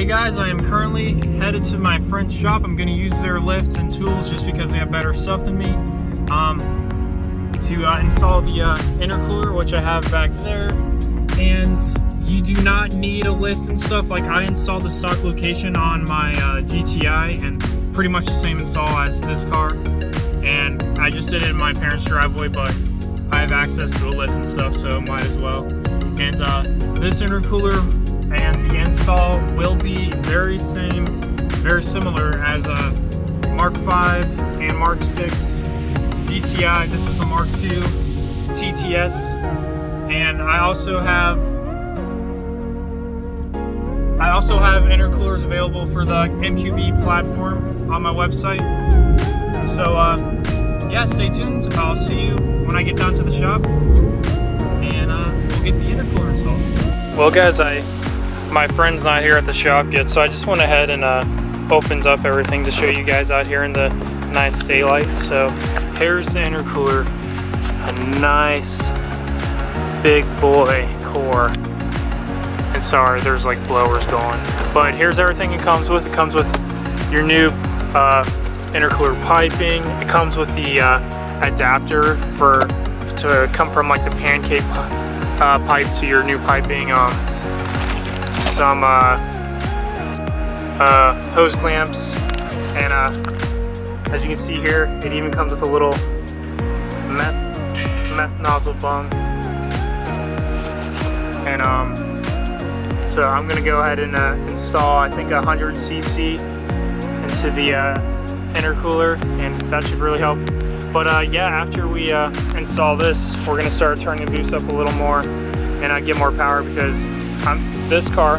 Hey guys, I am currently headed to my friend's shop. I'm going to use their lifts and tools just because they have better stuff than me to install the intercooler, which I have back there. And you do not need a lift and stuff. Like, I installed the stock location on my GTI, and pretty much the same install as this car. And I just did it in my parents' driveway, but I have access to a lift and stuff, so might as well. And this intercooler and the install will be very similar as a Mark 5 and Mark 6 GTI. This is the Mark 2 TTS, and I also have intercoolers available for the MQB platform on my website. So yeah, stay tuned. I'll see you when I get down to the shop, and we'll get the intercooler installed. Well guys, my friend's not here at the shop yet, so I just went ahead and opened up everything to show you guys out here in the nice daylight. So here's the intercooler, a nice big boy core. And sorry, there's like blowers going, but here's everything it comes with. It comes with your new intercooler piping. It comes with the adapter to come from like the pancake pipe to your new piping. Some hose clamps, and as you can see here, it even comes with a little meth nozzle bung. And so I'm gonna go ahead and install, I think, 100cc into the intercooler, and that should really help. But yeah, after we install this, we're gonna start turning the boost up a little more and get more power, because this car,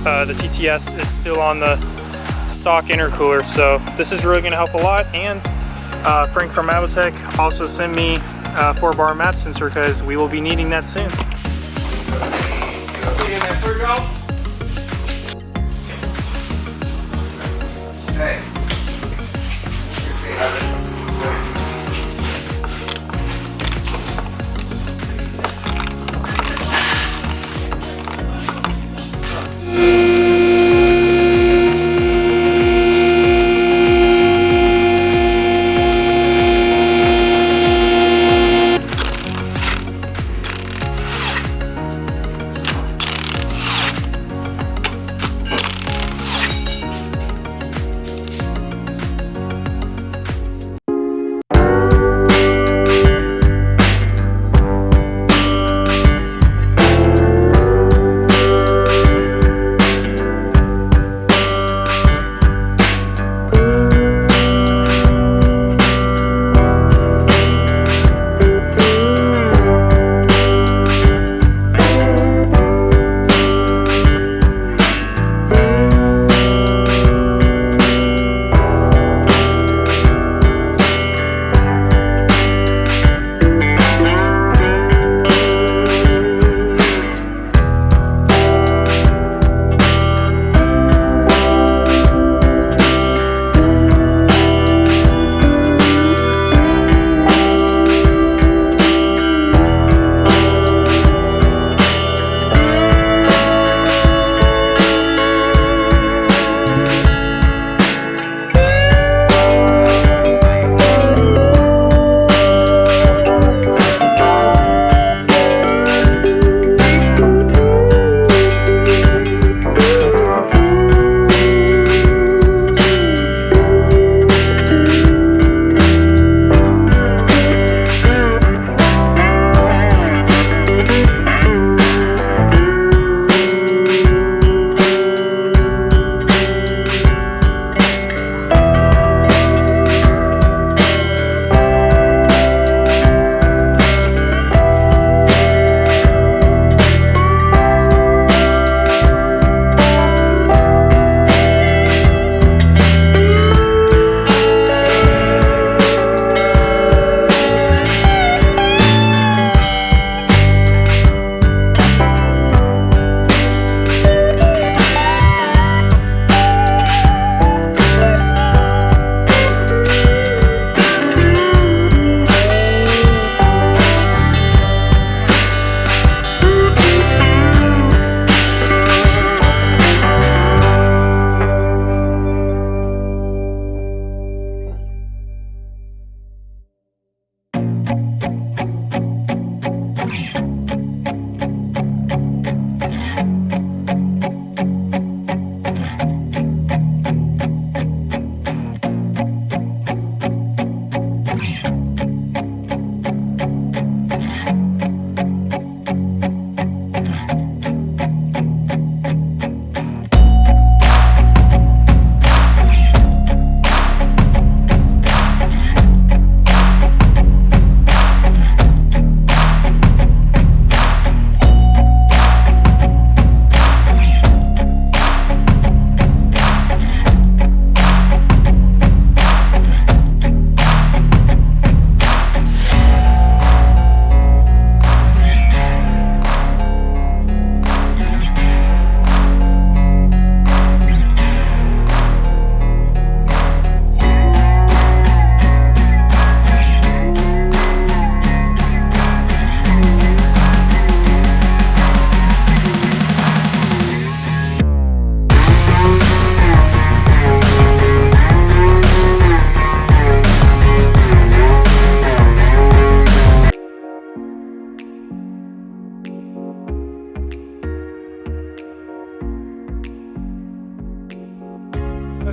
the TTS, is still on the stock intercooler, so this is really going to help a lot. And Frank from Avotech also sent me a 4-bar map sensor, because we will be needing that soon.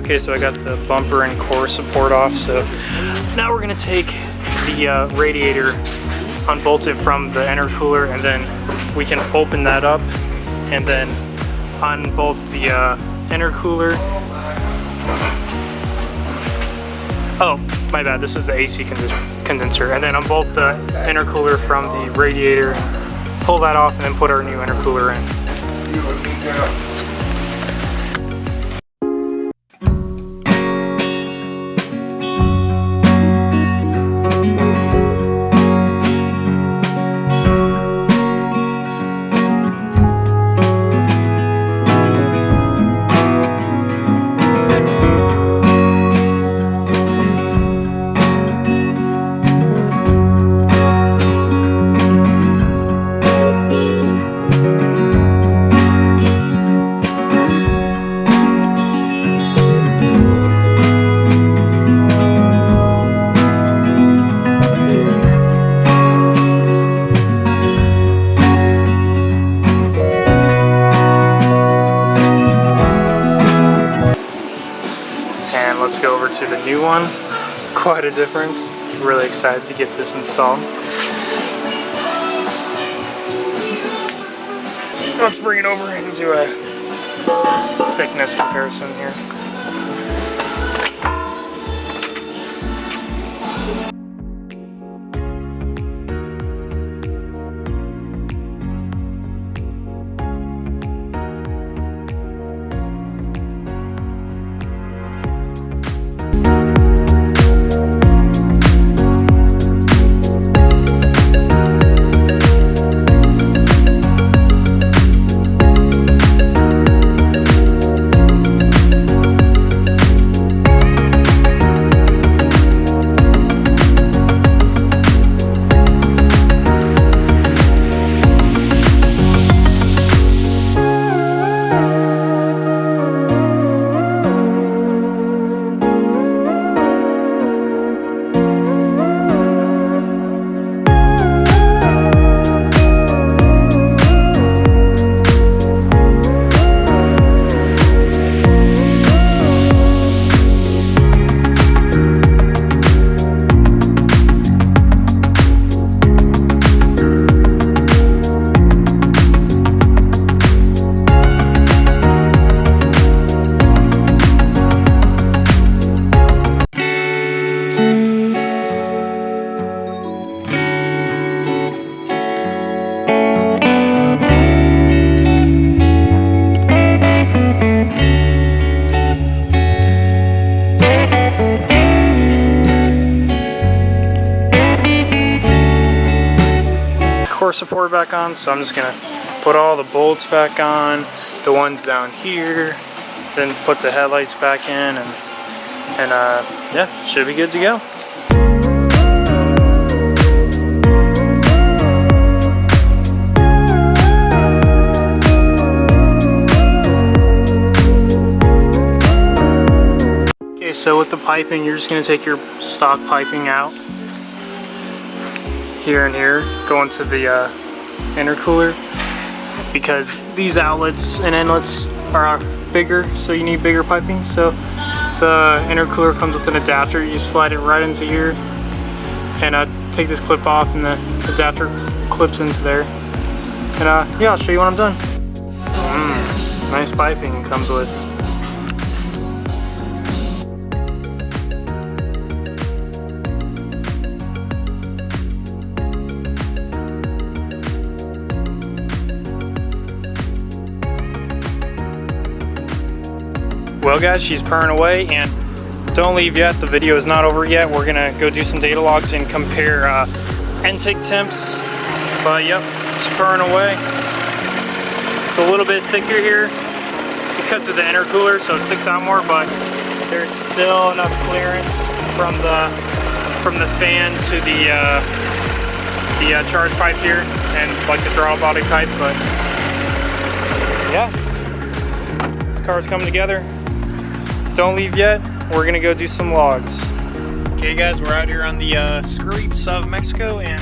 Okay, so I got the bumper and core support off, so now we're gonna take the radiator, unbolt it from the intercooler, and then we can open that up and then unbolt the intercooler. Oh, my bad, this is the AC condenser. And then unbolt the intercooler from the radiator, pull that off, and then put our new intercooler in. Let's go over to the new one. Quite a difference. Really excited to get this installed. Let's bring it over into a thickness comparison here. Core support back on, so I'm just gonna put all the bolts back on, the ones down here, then put the headlights back in, and yeah, should be good to go. Okay, so with the piping, you're just gonna take your stock piping out. Here and here, go into the intercooler, because these outlets and inlets are bigger, so you need bigger piping. So the intercooler comes with an adapter. You slide it right into here, and take this clip off, and the adapter clips into there. And yeah, I'll show you when I'm done. Nice piping it comes with. Well guys, she's purring away, and don't leave yet, the video is not over yet. We're gonna go do some data logs and compare intake temps. But yep, she's purring away. It's a little bit thicker here because of the intercooler, so it sticks out more, but there's still enough clearance from the fan to the charge pipe here, and like the throttle body pipe. But yeah, this car's coming together. Don't leave yet, we're gonna go do some logs. Okay guys, we're out here on the streets of Mexico, and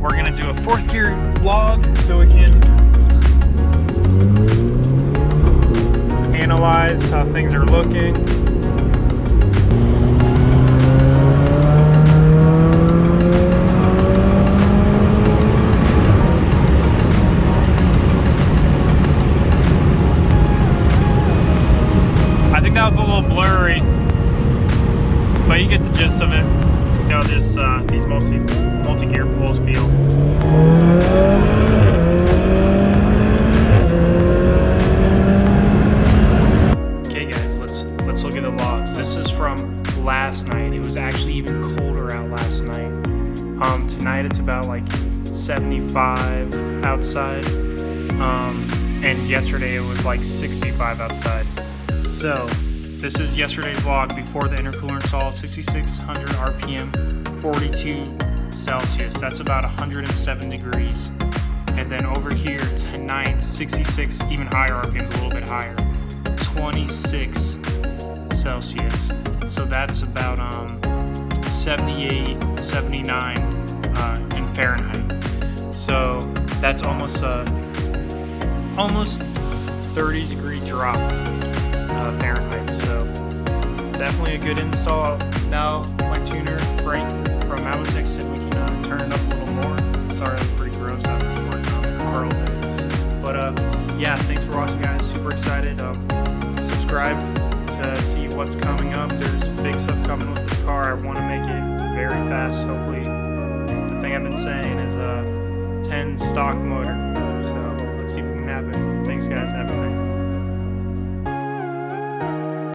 we're gonna do a 4th gear log so we can analyze how things are looking. you get the gist of it. You know, this these multi-gear pulls feel. Okay guys, let's look at the logs. This is from last night. It was actually even colder out last night. Tonight it's about like 75 outside. And yesterday it was like 65 outside. So this is yesterday's log before the intercooler install. 6600 RPM, 42 Celsius. That's about 107 degrees. And then over here tonight, 66, even higher RPMs, a little bit higher, 26 Celsius. So that's about 78, 79 in Fahrenheit. So that's almost 30 degree drop Fahrenheit. So definitely a good install. Now my tuner Frank from Audi said we can turn it up a little more. Sorry, that's pretty gross. I was working on the car all day. But yeah, thanks for watching, guys. Super excited. Subscribe to see what's coming up. There's big stuff coming with this car. I want to make it very fast. Hopefully, the thing I've been saying is a 10 stock motor. So let's see what can happen. Thanks, guys. Have a